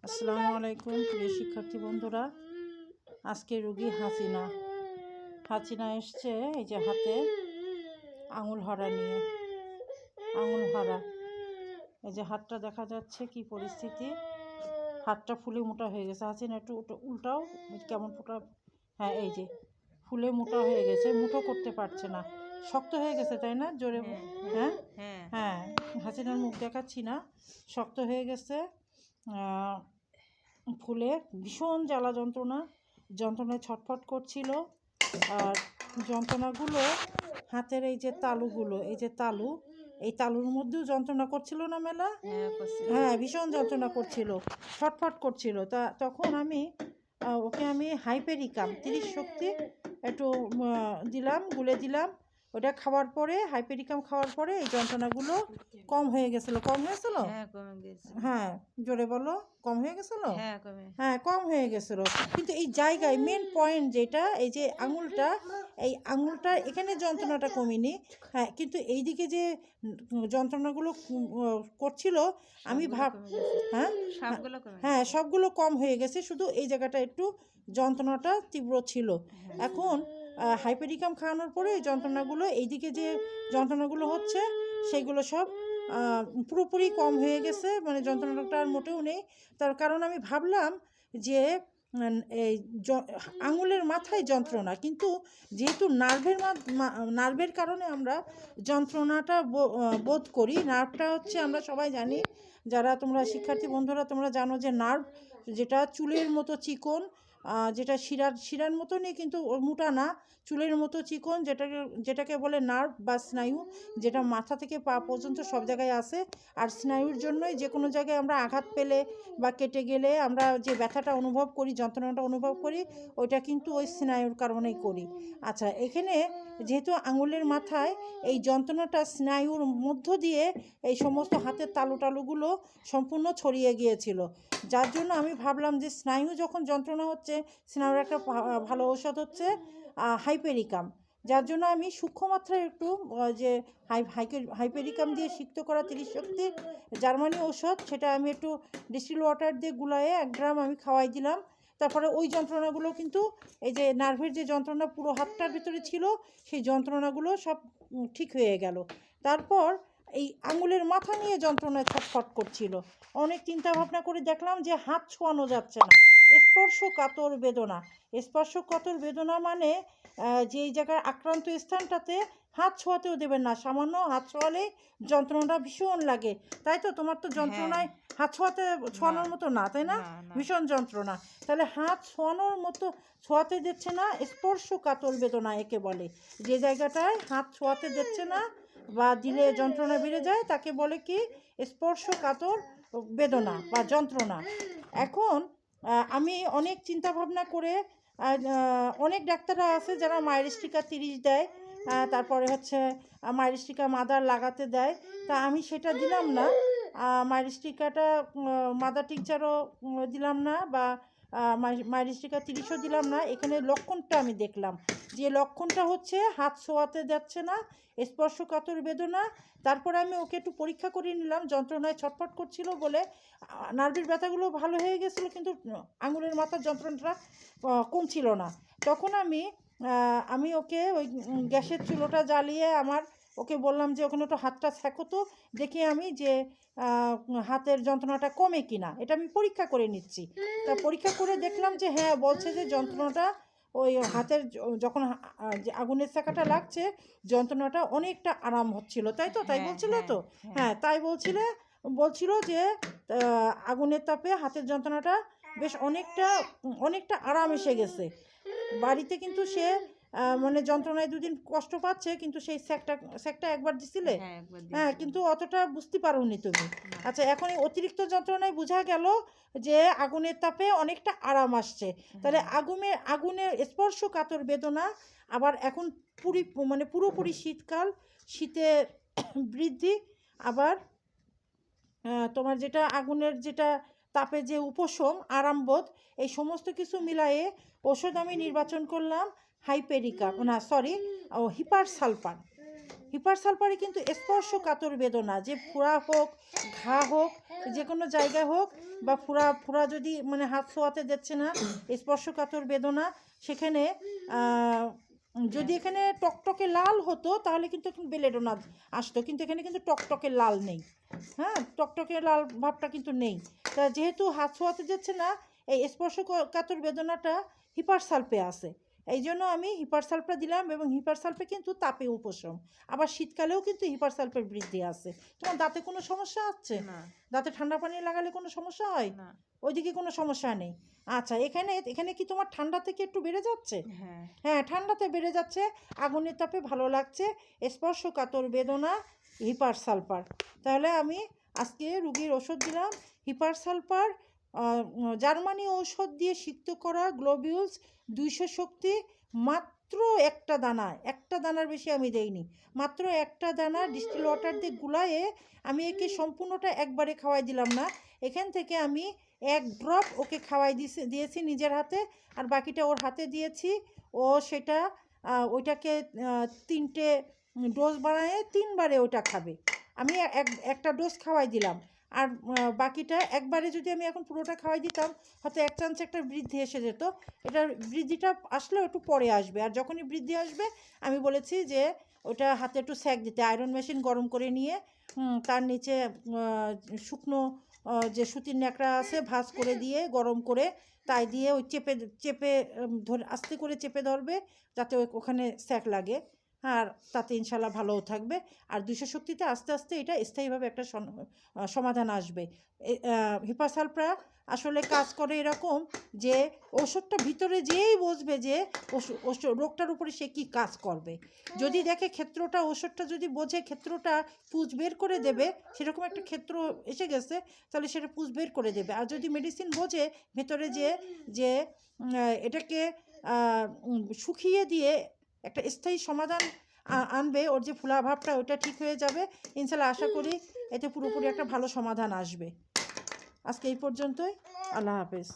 আসসালামু আলাইকুম প্রিয় শিক্ষার্থী বন্ধুরা। আজকে রোগী হাসিনা এসছে এই যে হাতে আঙুল হারা নিয়ে। আঙুল হারা, এই যে হাতটা দেখা যাচ্ছে কি পরিস্থিতি, হাতটা ফুলে মোটা হয়ে গেছে। হাসিনা একটু উল্টাও, কেমন ফোটা। হ্যাঁ, এই যে ফুলে মোটা হয়ে গেছে, মুঠো করতে পারছে না, শক্ত হয়ে গেছে, তাই না? জোরে হ্যাঁ হ্যাঁ, হাসিনার মুখ দেখাচ্ছি না, শক্ত হয়ে গেছে, ফুলে ভীষণ জ্বালা যন্ত্রণায় ছটফট করছিল। আর যন্ত্রণাগুলো হাতের এই যে তালুগুলো, এই তালুর মধ্যেও যন্ত্রণা করছিল না মেলা? হ্যাঁ, ভীষণ যন্ত্রণা করছিল, ছটফট করছিল। তখন ওকে আমি হাইপেরিকাম 30 শক্তি একটু গুলে দিলাম। ওটা খাওয়ার পরে, হাইপেরিকাম খাওয়ার পরে এই যন্ত্রণাগুলো কম হয়ে গেছিলো। হ্যাঁ, জোরে বলো, কম হয়ে গেছিলো? হ্যাঁ, কম হয়ে গেছিলো। কিন্তু এই জায়গায় মেন পয়েন্ট যেটা, এই যে আঙুলটা এখানে যন্ত্রণাটা কমেনি। হ্যাঁ, কিন্তু এইদিকে যে যন্ত্রণাগুলো করছিল, আমি হ্যাঁ, সবগুলো কম হয়ে গেছে, শুধু এই জায়গাটা একটু যন্ত্রণাটা তীব্র ছিল। এখন হাইপেরিকাম খাওয়ানোর পরে এই যন্ত্রণাগুলো, এইদিকে যে যন্ত্রণাগুলো হচ্ছে সেগুলো সব পুরোপুরি কম হয়ে গেছে, মানে যন্ত্রণাটা আর মোটেও নেই। তার কারণ আমি ভাবলাম যে এই আঙুলের মাথায় যন্ত্রণা, কিন্তু যেহেতু নার্ভের কারণে আমরা যন্ত্রণাটা বোধ করি। নার্ভটা হচ্ছে, আমরা সবাই জানি, যারা তোমরা শিক্ষার্থী বন্ধুরা তোমরা জানো যে নার্ভ যেটা চুলের মতো চিকন, যেটা শিরার মতনই, কিন্তু মোটা না, চুলের মতো চিকন, যেটাকে বলে নার্ভ বা স্নায়ু, যেটা মাথা থেকে পা পর্যন্ত সব জায়গায় আছে। আর স্নায়ুর জন্যই যে কোনো জায়গায় আমরা আঘাত পেলে বা কেটে গেলে আমরা যে ব্যথাটা অনুভব করি, যন্ত্রণাটা অনুভব করি, ওইটা কিন্তু ওই স্নায়ুর কারণেই করি। আচ্ছা, এখানে যেহেতু আঙুলের মাথায় এই যন্ত্রণাটা স্নায়ুর মধ্য দিয়ে এই সমস্ত হাতের তালুগুলো সম্পূর্ণ ছড়িয়ে গিয়েছিল, যার জন্য আমি ভাবলাম যে স্নায়ু যখন যন্ত্রণা হচ্ছে, স্নায়ুর একটা ভালো ঔষধ হচ্ছে হাইপেরিকাম। যার জন্য আমি সূক্ষ্ম মাত্রায় একটু যে হাইপেরিকাম দিয়ে সিক্ত করা 30 শক্তি জার্মানি ঔষধ, সেটা আমি একটু ডিস্টিল ওয়াটার দিয়ে গুলায়ে 1 গ্রাম আমি খাওয়াই দিলাম। তারপরে ওই যন্ত্রণাগুলো কিন্তু, এই যে নার্ভের যে যন্ত্রণা পুরো হাতটার ভিতরে ছিল, সেই যন্ত্রণাগুলো সব ঠিক হয়ে গেল। তারপর এই আঙুলের মাথা নিয়ে যন্ত্রণায় ছটফট করছিল। অনেক চিন্তা ভাবনা করে দেখলাম যে হাত ছোঁয়ানো যাচ্ছে না, স্পর্শকাতর বেদনা, মানে যেই জায়গায় আক্রান্ত স্থানটাতে হাত ছোঁয়াতেও দেবেন না, সামান্য হাত ছোঁয়ালেই যন্ত্রণাটা ভীষণ লাগে। তাই তো? তোমার তো যন্ত্রণায় হাত ছোঁয়ানোর মতো না, তাই না? ভীষণ যন্ত্রণা। তাহলে হাত ছোঁয়াতে দিচ্ছে না, স্পর্শকাতর বেদনা একে বলে। যে জায়গাটায় হাত ছোঁয়াতে দিচ্ছে না বা দিলে যন্ত্রণা বেড়ে যায়, তাকে বলে কি? স্পর্শকাতর বেদনা বা যন্ত্রণা। এখন আমি অনেক চিন্তা ভাবনা করে, অনেক ডাক্তাররা আছে যারা মাইরিস্টিকা 30 দেয়, তারপরে হচ্ছে মাইরিস্টিকা মাদার লাগাতে দেয়। তা আমি সেটা দিলাম না, মাইরিস্টিকাটা মাদার টিংচারও দিলাম না, বা মাইরিস্টিকা 30ও দিলাম না। এখানে লক্ষণটা আমি দেখলাম, যে লক্ষণটা হচ্ছে হাত ছোঁয়াতে যাচ্ছে না, স্পর্শকাতর বেদনা। তারপরে আমি ওকে একটু পরীক্ষা করে নিলাম, যন্ত্রণায় ছটফট করছিল বলে নার্ভের ব্যথাগুলো ভালো হয়ে গেছিলো, কিন্তু আঙুলের মাথার যন্ত্রণাটা কমছিল না। তখন আমি ওকে ওই গ্যাসের চুলোটা জ্বালিয়ে ওকে বললাম যে ওখানে একটু হাতটা সেঁকো তো, দেখি আমি যে হাতের যন্ত্রণাটা কমে কিনা, এটা আমি পরীক্ষা করে নিচ্ছি। তা পরীক্ষা করে দেখলাম যে হ্যাঁ, বলছে যে যন্ত্রণাটা ওই হাতের যখন যে আগুনের সেঁকাটা লাগছে, যন্ত্রণাটা অনেকটা আরাম হচ্ছিল। তাই তো? তাই বলছিল তো? হ্যাঁ, তাই বলছিল যে আগুনের তাপে হাতের যন্ত্রণাটা বেশ অনেকটা আরাম এসে গেছে। বাড়িতে কিন্তু সে মানে যন্ত্রণায় 2 দিন কষ্ট পাচ্ছে, কিন্তু সেই সেকটা একবার দিছিলে? হ্যাঁ, কিন্তু অতটা বুঝতে পারোনি তুমি। আচ্ছা, এখন এই অতিরিক্ত যন্ত্রণায় বোঝা গেল যে আগুনের তাপে অনেকটা আরাম আসছে। তাহলে আগুনের স্পর্শকাতর বেদনা, আবার এখন পুরোপুরি শীতকাল, শীতের বৃদ্ধি, আবার তোমার যেটা আগুনের যেটা তাপে যে উপশম, আরামবোধ, এই সমস্ত কিছু মিলায়ে ওষুধ আমি নির্বাচন করলাম হিপার সালফার। হিপার সালফারে কিন্তু স্পর্শকাতর বেদনা, যে ফোড়া হোক, ঘা হোক, যে কোনো জায়গায় হোক, বা ফোড়া যদি মানে হাত ছোঁয়াতে দিচ্ছে না, স্পর্শকাতর বেদনা, সেখানে যদি এখানে টকটকে লাল হতো তাহলে কিন্তু এখন বেলেডোনা আসতো, কিন্তু এখানে কিন্তু টকটকে লাল নেই। হ্যাঁ, টকটকে লাল ভাবটা কিন্তু নেই। তা যেহেতু হাত ছোঁয়াতে যাচ্ছে না, এই স্পর্শকাতর বেদনাটা হিপার সালফে আছে, এই জন্য আমি হিপার সালফা দিলাম। এবং হিপার সালফে কিন্তু তাপে উপশম, আবার শীতকালেও কিন্তু হিপার সালফের বৃদ্ধি আছে। তোমার দাঁতে কোনো সমস্যা আছে? দাঁতে ঠান্ডা পানি লাগালে কোনো সমস্যা হয়? ওইদিকে কোনো সমস্যা নেই। আচ্ছা, এখানে কি তোমার ঠান্ডা থেকে একটু বেড়ে যাচ্ছে? হ্যাঁ, ঠান্ডাতে বেড়ে যাচ্ছে, আগুনের তাপে ভালো লাগছে, স্পর্শকাতর বেদনা, হিপার সালফার। তাহলে আমি আজকে রুগীর ওষুধ দিলাম হিপার সালফার, জার্মানি ঔষধ দিয়ে সিক্ত করা গ্লোবিউলস 200 শক্তি, মাত্র একটা দানার বেশি আমি দেইনি, মাত্র একটা দানা ডিস্টিল ওয়াটার দিয়ে গুলায়ে আমি একে সম্পূর্ণটা একবারে খাওয়াই দিলাম না, এখান থেকে আমি 1 ড্রপ ওকে খাওয়াই দিয়েছি নিজের হাতে, আর বাকিটা ওর হাতে দিয়েছি। ও সেটা ওইটাকে 3টে ডোজ বানায় 3 বারে ওটা খাবে। আমি একটা ডোজ খাওয়াই দিলাম, আর বাকিটা একবারে যদি আমি এখন পুরোটা খাওয়াই দিতাম হয়তো 1 চামচে একটা বৃদ্ধি এসে যেত। এটার বৃদ্ধিটা আসলেও একটু পরে আসবে, আর যখনই বৃদ্ধি আসবে আমি বলেছি যে ওটা হাতে একটু সেঁক দিতে, আয়রন মেশিন গরম করে নিয়ে তার নিচে শুকনো যে সুতির ন্যাকড়া আছে ভাঁজ করে দিয়ে গরম করে তাই দিয়ে ওই চেপে ধরে আস্তে করে চেপে ধরবে যাতে ওখানে সেঁক লাগে, আর তাতে ইনশাল্লাহ ভালোও থাকবে। আর 200 শক্তিতে আস্তে আস্তে এটা স্থায়ীভাবে একটা সমাধান আসবে। হিপার সালফা আসলে কাজ করে এরকম যে ওষুধটা ভিতরে যেই বসবে যে রোগটার উপরে সে কী কাজ করবে, যদি দেখে ক্ষেত্রটা ওষুধটা যদি বোঝে ক্ষেত্রটা পুঁজ বের করে দেবে, সেরকম একটা ক্ষেত্র এসে গেছে, তাহলে সেটা পুঁজ বের করে দেবে। আর যদি মেডিসিন বোঝে ভেতরে যে এটাকে শুকিয়ে দিয়ে একটা স্থায়ী সমাধান আনবে, ওর যে ফুলাভাবটা ওটা ঠিক হয়ে যাবে ইনশাল্লাহ। আশা করি এতে পুরোপুরি একটা ভালো সমাধান আসবে। আজকে এই পর্যন্তই, আল্লাহ হাফেজ।